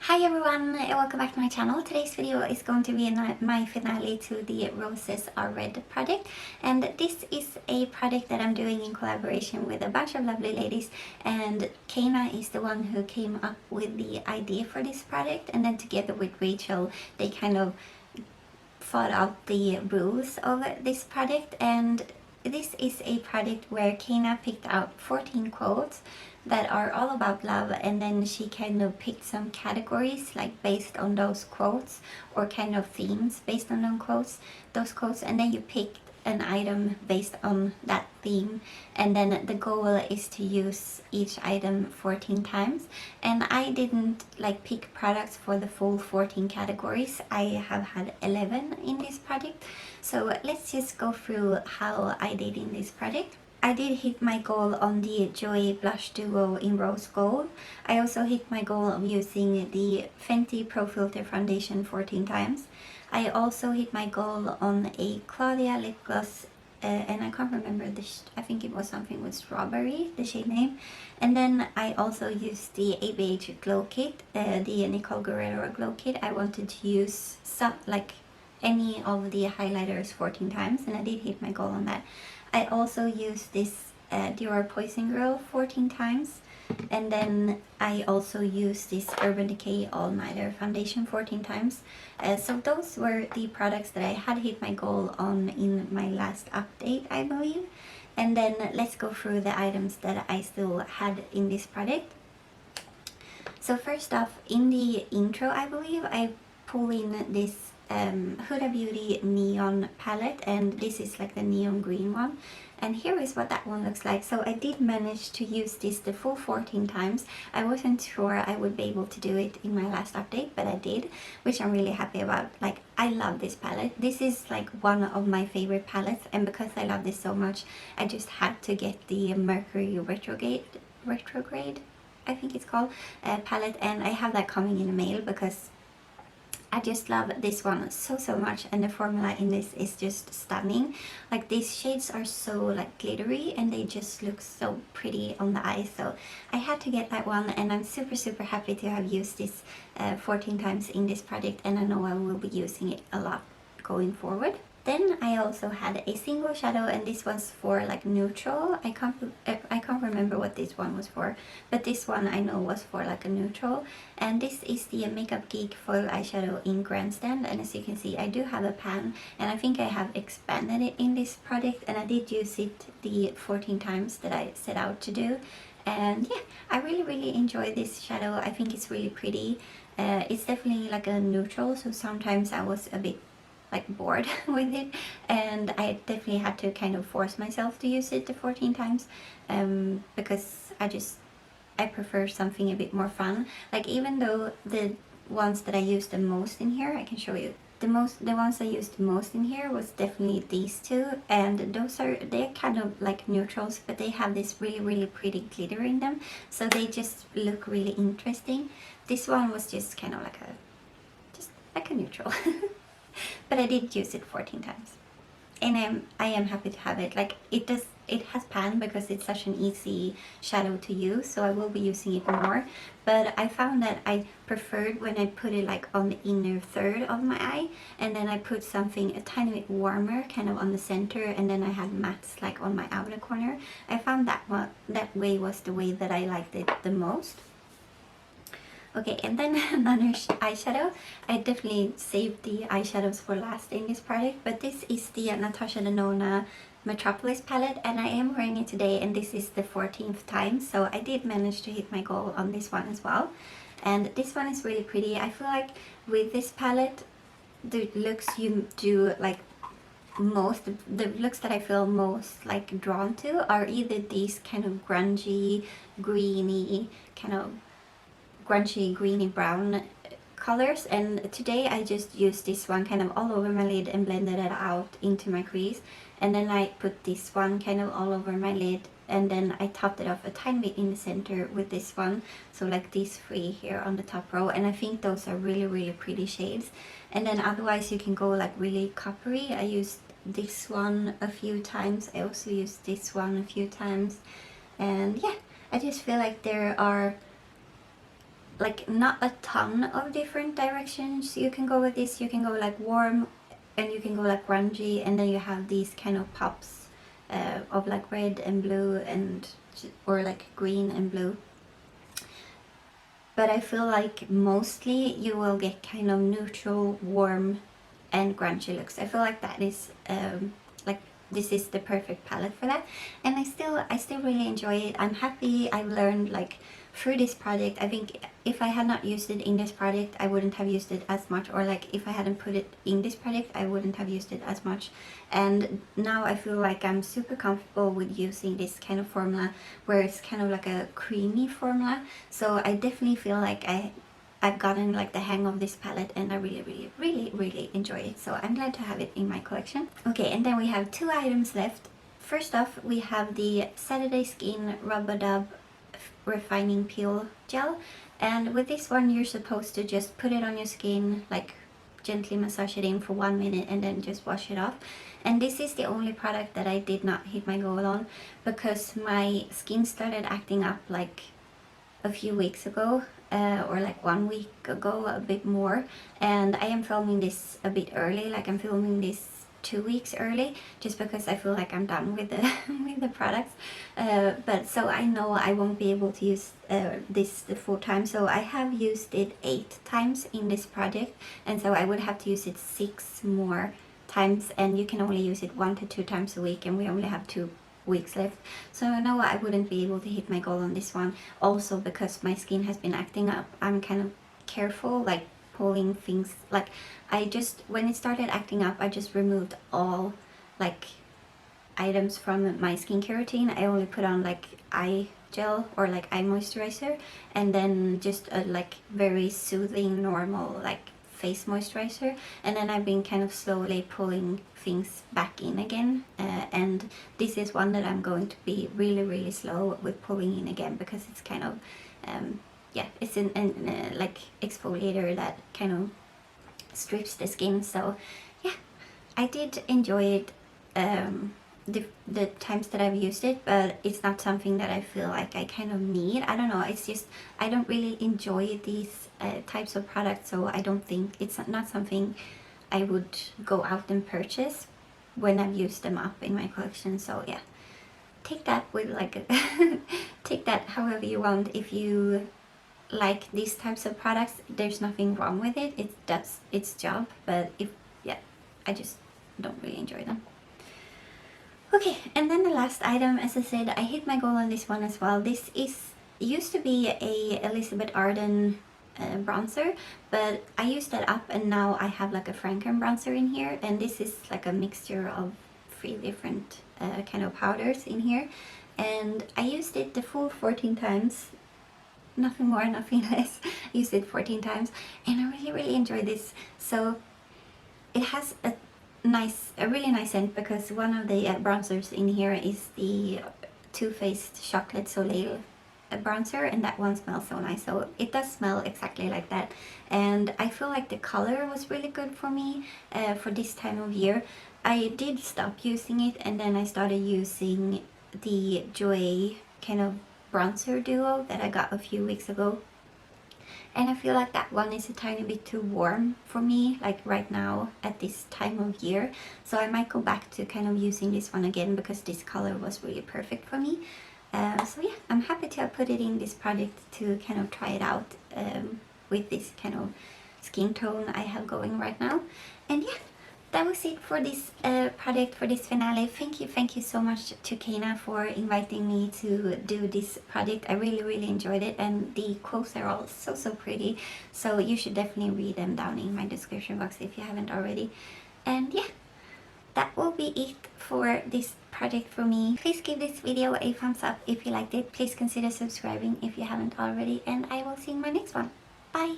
Hi everyone, and welcome back to my channel. Today's video is going to be my finale to the Roses Are Red project, and this is a project that I'm doing in collaboration with a bunch of lovely ladies, and Caena is the one who came up with the idea for this project, and then together with Rachel they kind of thought out the rules of this project. And this is a project where Caena picked out 14 quotes that are all about love, and then she kind of picked some categories like based on those quotes, or kind of themes based on those quotes, and then you picked an item based on that theme, and then the goal is to use each item 14 times. And I didn't like pick products for the full 14 categories. I have had 11 in this project, so let's just go through how I did in this project. I did hit my goal on the Joy Blush Duo in Rose Gold. I also hit my goal of using the Fenty Pro Filter Foundation 14 times. I also hit my goal on a Claudia lip gloss, and I can't remember I think it was something with strawberry, the shade name. And then I also used the ABH Glow Kit, the Nicole Guerrero Glow Kit. I wanted to use any of the highlighters 14 times, and I did hit my goal on that. I also used this Dior Poison Girl 14 times, and then I also used this Urban Decay All Nighter Foundation 14 times. So those were the products that I had hit my goal on in my last update, I believe. And then let's go through the items that I still had in this project. So first off, in the intro, I believe I pull in this Huda Beauty neon palette, and this is like the neon green one, and here is what that one looks like. So I did manage to use this the full 14 times. I wasn't sure I would be able to do it in my last update, but I did, which I'm really happy about. Like, I love this palette. This is like one of my favorite palettes, and because I love this so much, I just had to get the Mercury retrograde, I think it's called, palette, and I have that coming in the mail because I just love this one so much, and the formula in this is just stunning. Like, these shades are so like glittery and they just look so pretty on the eye, so I had to get that one, and I'm super happy to have used this 14 times in this project, and I know I will be using it a lot going forward. Then I also had a single shadow, and this was for like neutral. I can't remember what this one was for, but this one I know was for like a neutral. And this is the Makeup Geek foil eyeshadow in Grandstand, and as you can see I do have a pan, and I think I have expanded it in this project, and I did use it the 14 times that I set out to do. And yeah, I really enjoy this shadow. I think it's really pretty. It's definitely like a neutral, so sometimes I was a bit like bored with it, and I definitely had to kind of force myself to use it the 14 times, because I prefer something a bit more fun. Like, even though the ones that I used the most in here, I can show you. The ones I used the most in here was definitely these two, and they're kind of like neutrals, but they have this really pretty glitter in them, so they just look really interesting. This one was just kind of like a neutral. But I did use it 14 times, and I am happy to have it. Like, it has pan because it's such an easy shadow to use, so I will be using it more. But I found that I preferred when I put it like on the inner third of my eye, and then I put something a tiny bit warmer kind of on the center, and then I had mattes like on my outer corner. I found that way was the way that I liked it the most. Okay, and then another eyeshadow. I definitely saved the eyeshadows for last in this project, but this is the Natasha Denona Metropolis palette, and I am wearing it today, and this is the 14th time, so I did manage to hit my goal on this one as well. And this one is really pretty. I feel like with this palette, the looks you do like the looks that I feel most like drawn to are either these kind of grungy, greeny, kind of grungy greeny brown colors, and today I just used this one kind of all over my lid and blended it out into my crease, and then I put this one kind of all over my lid, and then I topped it off a tiny bit in the center with this one, so like these three here on the top row, and I think those are really pretty shades. And then otherwise you can go like really coppery. I used this one a few times, I also used this one a few times, and yeah, I just feel like there are like not a ton of different directions you can go with this. You can go like warm, and you can go like grungy, and then you have these kind of pops of like red and blue, and or like green and blue. But I feel like mostly you will get kind of neutral, warm and grungy looks. I feel like that is like this is the perfect palette for that, and I still really enjoy it. I'm happy I've learned like through this project. I think if I had not used it in this project, I wouldn't have used it as much, or like if I hadn't put it in this project, I wouldn't have used it as much. And now I feel like I'm super comfortable with using this kind of formula, where it's kind of like a creamy formula. So I definitely feel like I've gotten like the hang of this palette, and I really enjoy it. So I'm glad to have it in my collection. Okay, and then we have 2 items left. First off, we have the Saturday Skin Rub-a-Dub Refining Peel Gel, and with this one you're supposed to just put it on your skin, like gently massage it in for 1 minute and then just wash it off. And this is the only product that I did not hit my goal on, because my skin started acting up like a few weeks ago, or like 1 week ago, a bit more. And I am filming this a bit early, like I'm filming this 2 weeks early, just because I feel like I'm done with the with the products. But so I know I won't be able to use this the full time, so I have used it 8 times in this project, and so I would have to use it 6 more times, and you can only use it 1 to 2 times a week, and we only have 2 weeks left. So no, I wouldn't be able to hit my goal on this one. Also because my skin has been acting up, I'm kind of careful, like pulling things. Like I just, when it started acting up, I just removed all like items from my skincare routine. I only put on like eye gel or like eye moisturizer, and then just a like very soothing normal like face moisturizer, and then I've been kind of slowly pulling things back in again, and this is one that I'm going to be really slow with pulling in again, because it's kind of yeah, it's an like exfoliator that kind of strips the skin. So yeah, I did enjoy it the times that I've used it, but it's not something that I feel like I kind of need. I don't know, it's just I don't really enjoy these types of products, so I don't think it's not something I would go out and purchase when I've used them up in my collection. So yeah, take that with like take that however you want. If you like these types of products, there's nothing wrong with it. It does its job, but if yeah, I just don't really enjoy them. Okay, and then the last item, as I said, I hit my goal on this one as well. This used to be a Elizabeth Arden bronzer, but I used that up, and now I have like a Franken bronzer in here, and this is like a mixture of 3 different kind of powders in here, and I used it the full 14 times. Nothing more, nothing less. I used it 14 times, and I really enjoy this. So it has a really nice scent, because one of the bronzers in here is the Too Faced Chocolate Soleil bronzer, and that one smells so nice. So it does smell exactly like that, and I feel like the color was really good for me for this time of year. I did stop using it, and then I started using the Jouer kind of bronzer duo that I got a few weeks ago, and I feel like that one is a tiny bit too warm for me, like right now at this time of year. So I might go back to kind of using this one again, because this color was really perfect for me. So yeah, I'm happy to have put it in this project to kind of try it out with this kind of skin tone I have going right now. And yeah, that was it for this project, for this finale. Thank you so much to Caena for inviting me to do this project. I really enjoyed it, and the quotes are all so pretty, so you should definitely read them down in my description box if you haven't already. And yeah, that will be it for this project for me. Please give this video a thumbs up if you liked it. Please consider subscribing if you haven't already, and I will see you in my next one. Bye!